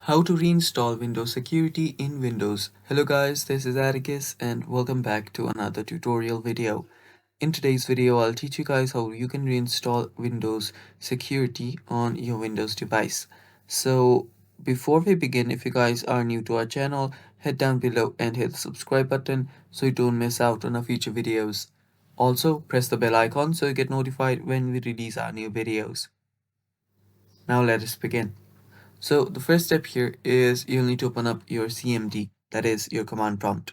How to reinstall Windows security in Windows. Hello guys, this is Atticus and welcome back to another tutorial video. In today's video, I'll teach you guys how you can reinstall Windows security on your Windows device. So before we begin, if you guys are new to our channel, head down below and hit the subscribe button so you don't miss out on our future videos. Also, press the bell icon so you get notified when we release our new videos. Now let us begin. So the first step here is you'll need to open up your CMD, that is your command prompt.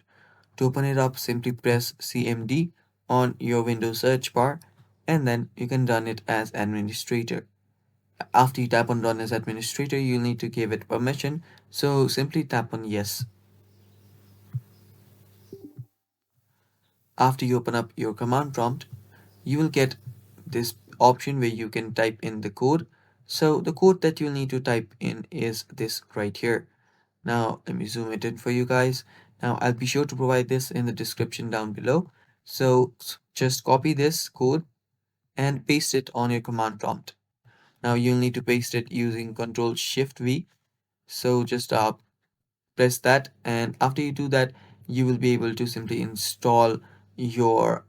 To open it up, simply press CMD on your Windows search bar and then you can run it as administrator. After you tap on run as administrator, you'll need to give it permission. So simply tap on yes. After you open up your command prompt, you will get this option where you can type in the code. So the code that you'll need to type in is this right here. Now, let me zoom it in for you guys. Now, I'll be sure to provide this in the description down below. So just copy this code and paste it on your command prompt. Now, you'll need to paste it using Control Shift V. So just press that, and after you do that, you will be able to simply install your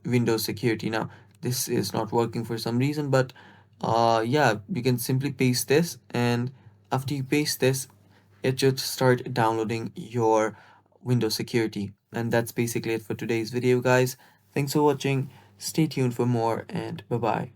Windows security. Now, this is not working for some reason, but yeah, you can simply paste this, and after you paste this, it should start downloading your Windows security. And that's basically it for today's video, guys. Thanks for watching. Stay tuned for more, and bye bye.